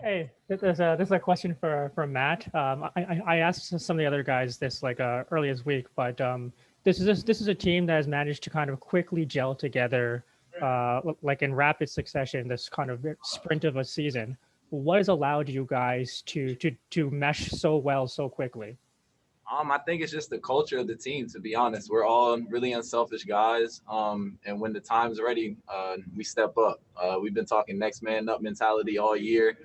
Hey, this is a question for Matt. I asked some of the other guys this like early this week, but this is a team that has managed to kind of quickly gel together, like in rapid succession. This kind of sprint of a season. What has allowed you guys to mesh so well so quickly? I think it's just the culture of the team. To be honest, we're all really unselfish guys. And when the time's ready, we step up. We've been talking next man up mentality all year,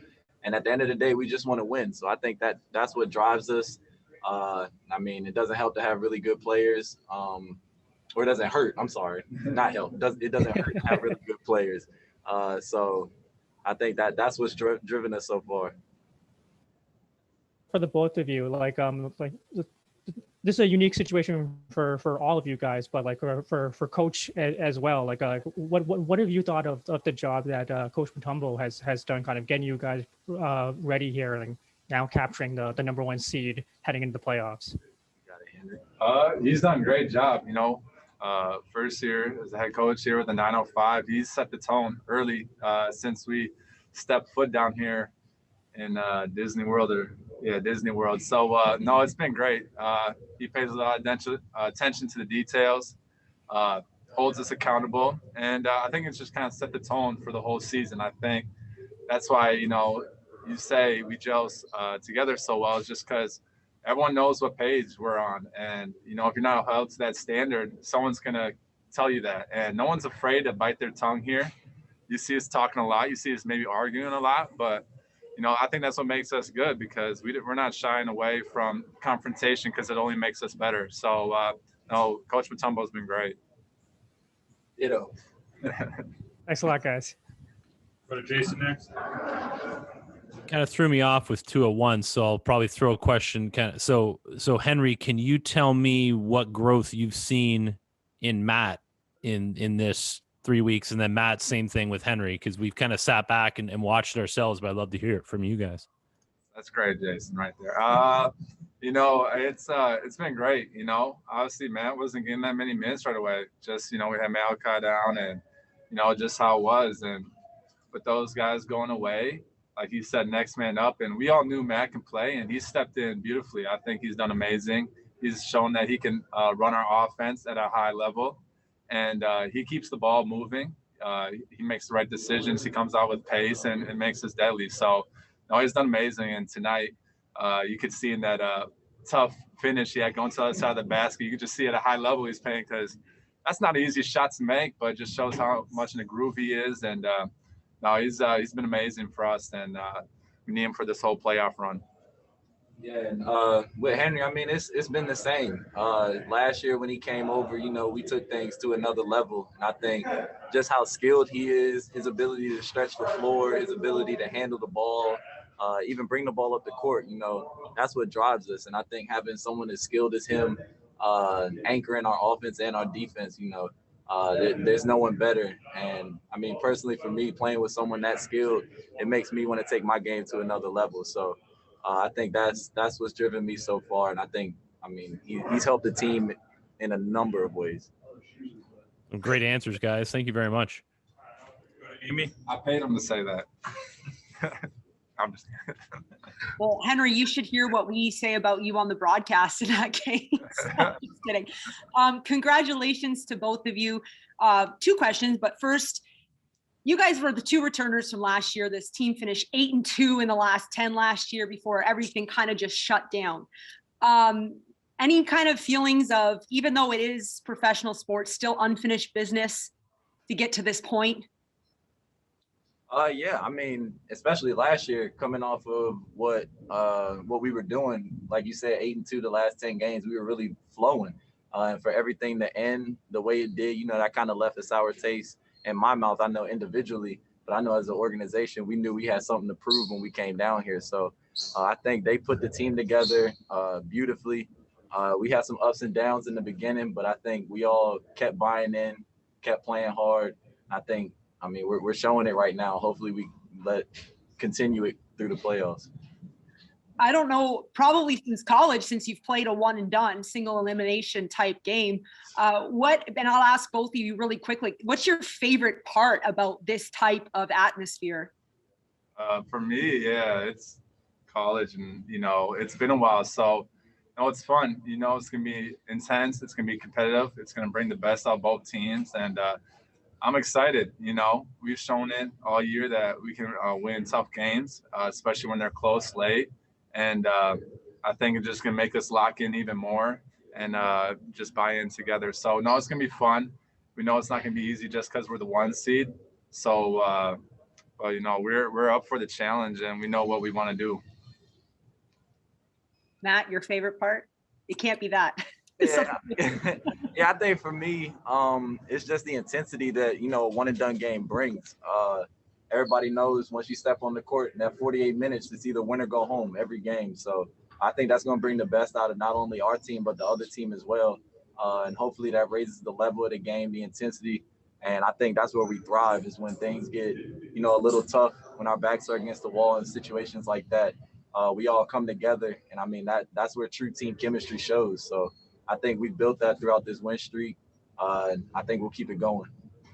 and at the end of the day, we just want to win. So I think that's what drives us. I mean, it doesn't help to have really good players, or it doesn't hurt. I'm sorry, not help. It doesn't hurt to have really good players. So I think that's what's driven us so far. For the both of you, like this is a unique situation for all of you guys, but like for coach as well. Like what have you thought of the job that Coach Mutombo has done, kind of getting you guys ready here and now capturing the number one seed heading into the playoffs? He's done a great job. First year as a head coach here with the 905, he's set the tone early since we stepped foot down here in Disney World. So no, it's been great. He pays a lot of attention to the details, holds us accountable, and I think it's just kind of set the tone for the whole season. I think that's why you say we gel together so well, is just because everyone knows what page we're on, and if you're not held to that standard, someone's gonna tell you that, and no one's afraid to bite their tongue here. You see us talking a lot, you see us maybe arguing a lot, but I think that's what makes us good, because we're not shying away from confrontation, because it only makes us better. So, no, Coach Mutombo's been great. Thanks a lot, guys. Go to Jason next. Kind of threw me off with 201, so I'll probably throw a question. So Henry, can you tell me what growth you've seen in Matt in this 3 weeks, and then Matt, same thing with Henry, because we've kind of sat back and watched it ourselves, but I'd love to hear it from you guys. That's great, Jason, right there. It's been great. Obviously Matt wasn't getting that many minutes right away. Just, we had Malachi down, and, just how it was. And with those guys going away, like he said, next man up, and we all knew Matt can play, and he stepped in beautifully. I think he's done amazing. He's shown that he can run our offense at a high level. And he keeps the ball moving. He makes the right decisions. He comes out with pace and makes us deadly. So, no, he's done amazing. And tonight, you could see in that tough finish he had going to the other side of the basket, you could just see at a high level he's playing, because that's not the easiest shot to make, but it just shows how much in the groove he is. And no, he's been amazing for us, and we need him for this whole playoff run. Yeah, and with Henry, I mean, it's been the same. Last year when he came over, we took things to another level. And I think just how skilled he is, his ability to stretch the floor, his ability to handle the ball, even bring the ball up the court, that's what drives us. And I think having someone as skilled as him anchoring our offense and our defense, there's no one better. And, I mean, personally for me, playing with someone that skilled, it makes me want to take my game to another level. So, I think that's what's driven me so far, and I think, he's helped the team in a number of ways. Great answers, guys. Thank you very much. Amy, I paid him to say that. I'm just. Well, Henry, you should hear what we say about you on the broadcast in that case. Just kidding. Congratulations to both of you. 2 questions, but first, you guys were the 2 returners from last year. This team finished 8-2 in the last 10 last year before everything kind of just shut down. Any kind of feelings of, even though it is professional sports, still unfinished business to get to this point? Yeah, especially last year, coming off of what we were doing, like you said, 8-2 the last 10 games, we were really flowing. And for everything to end the way it did, that kind of left a sour taste in my mouth. I know individually, but I know as an organization, we knew we had something to prove when we came down here. So I think they put the team together beautifully. We had some ups and downs in the beginning, but I think we all kept buying in, kept playing hard. We're showing it right now. Hopefully we continue it through the playoffs. I don't know, probably since college, since you've played a one and done single elimination type game, and I'll ask both of you really quickly, what's your favorite part about this type of atmosphere? For me, yeah, it's college, and it's been a while. So, it's fun. It's gonna be intense. It's gonna be competitive. It's gonna bring the best out of both teams, and I'm excited. We've shown it all year that we can win tough games, especially when they're close late. And I think it's just gonna make us lock in even more and just buy in together. So no, it's gonna be fun. We know it's not gonna be easy just because we're the 1 seed. So. But we're up for the challenge, and we know what we want to do. Matt, your favorite part? It can't be that. Yeah, yeah. I think for me, it's just the intensity that a one and done game brings. Everybody knows once you step on the court in that 48 minutes, it's either win or go home every game. So I think that's going to bring the best out of not only our team but the other team as well. And hopefully that raises the level of the game, the intensity. And I think that's where we thrive, is when things get, a little tough, when our backs are against the wall in situations like that. We all come together, and I mean that's where true team chemistry shows. So I think we built that throughout this win streak. And I think we'll keep it going.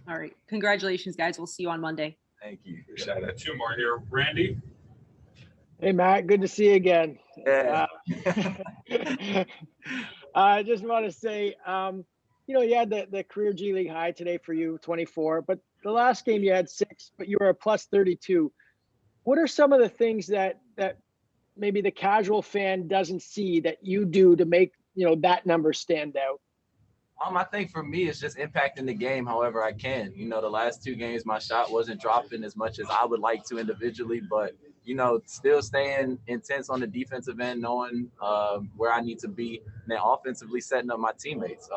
All right. Congratulations, guys. We'll see you on Monday. Thank you. Appreciate it. 2 more here. Randy? Hey, Matt, good to see you again. Yeah. I just want to say, you had the career G League high today for you, 24, but the last game you had 6, but you were a plus 32. What are some of the things that maybe the casual fan doesn't see that you do to make, that number stand out? I think for me, it's just impacting the game however I can. The last 2 games, my shot wasn't dropping as much as I would like to individually, but, still staying intense on the defensive end, knowing where I need to be, and then offensively setting up my teammates.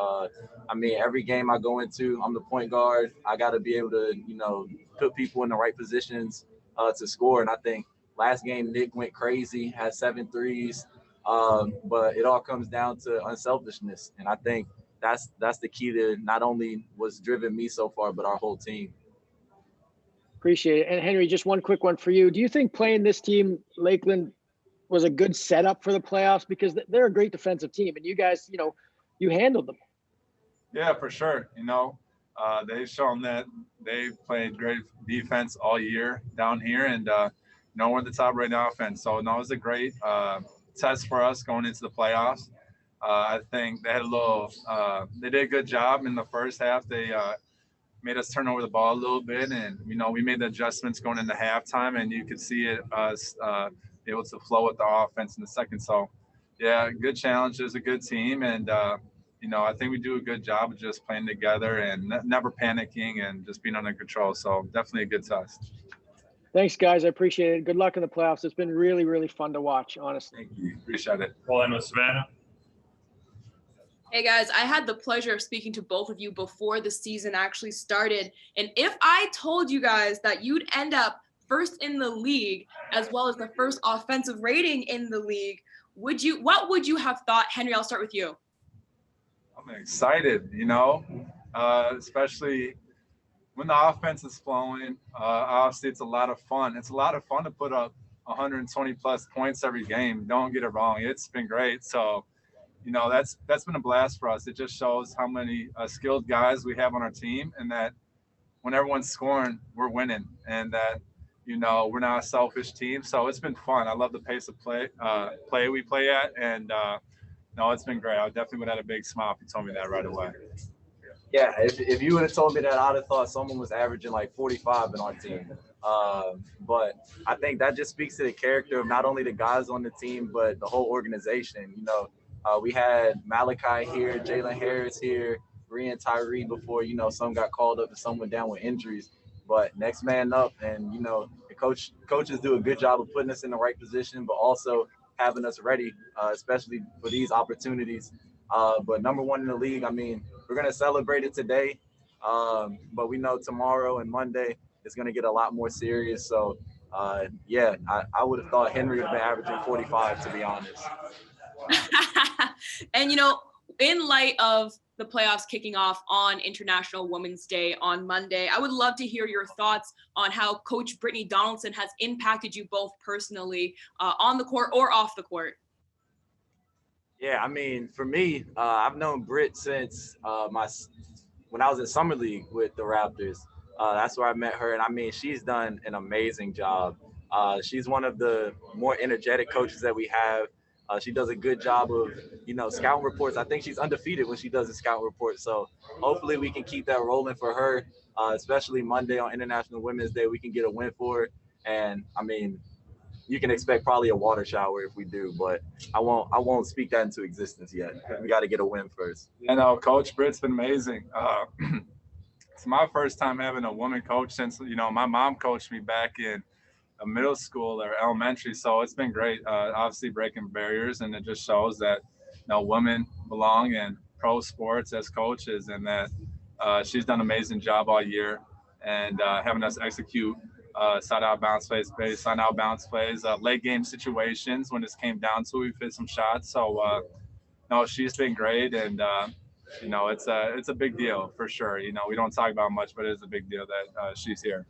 Every game I go into, I'm the point guard. I got to be able to, put people in the right positions to score. And I think last game, Nick went crazy, had 7 threes, but it all comes down to unselfishness. And I think that's the key to not only what's driven me so far, but our whole team. Appreciate it. And Henry, just one quick one for you. Do you think playing this team, Lakeland, was a good setup for the playoffs? Because they're a great defensive team, and you guys, you handled them. Yeah, for sure. They've shown that they've played great defense all year down here, and we're at the top right now offense. So no, it was a great test for us going into the playoffs. I think they had they did a good job in the first half. They made us turn over the ball a little bit, and we made the adjustments going into halftime, and you could see it us able to flow with the offense in the second. So yeah, good challenge. There's a good team, and I think we do a good job of just playing together and never panicking and just being under control. So definitely a good test. Thanks, guys. I appreciate it. Good luck in the playoffs. It's been really, really fun to watch, honestly. Thank you. Appreciate it. We'll end with Savannah. Hey guys, I had the pleasure of speaking to both of you before the season actually started. And if I told you guys that you'd end up first in the league, as well as the first offensive rating in the league, what would you have thought? Henry, I'll start with you. I'm excited, especially when the offense is flowing. Obviously, it's a lot of fun. It's a lot of fun to put up 120 plus points every game. Don't get it wrong. It's been great. So, that's been a blast for us. It just shows how many skilled guys we have on our team, and that when everyone's scoring, we're winning, and that, we're not a selfish team. So it's been fun. I love the pace of play we play at, and no, it's been great. I definitely would have had a big smile if you told me that right away. Yeah, if you would have told me that, I'd have thought someone was averaging like 45 in our team. But I think that just speaks to the character of not only the guys on the team, but the whole organization. We had Malachi here, Jalen Harris here, Rian Tyree before, some got called up and some went down with injuries. But next man up, and, the coaches do a good job of putting us in the right position, but also having us ready, especially for these opportunities. But number 1 in the league, we're going to celebrate it today. But we know tomorrow and Monday it's going to get a lot more serious. So, I would have thought Henry would have been averaging 45, to be honest. And, in light of the playoffs kicking off on International Women's Day on Monday, I would love to hear your thoughts on how Coach Brittany Donaldson has impacted you both personally on the court or off the court. Yeah, for me, I've known Britt since when I was in Summer League with the Raptors. That's where I met her, and she's done an amazing job She's one of the more energetic coaches that we have. She does a good job of, scouting reports. I think she's undefeated when she does a scout report. So hopefully we can keep that rolling for her, especially Monday on International Women's Day. We can get a win for her. And I mean, you can expect probably a water shower if we do, but I won't speak that into existence yet. We got to get a win first. Coach Britt's been amazing. It's my first time having a woman coach since, my mom coached me back in middle school or elementary. So it's been great, obviously breaking barriers, and it just shows that, women belong in pro sports as coaches, and that she's done an amazing job all year, and having us execute side out bounce plays, side out bounce plays, late game situations when this came down to it, we've hit some shots. So no, she's been great, and it's a big deal for sure. We don't talk about much, but it is a big deal that she's here.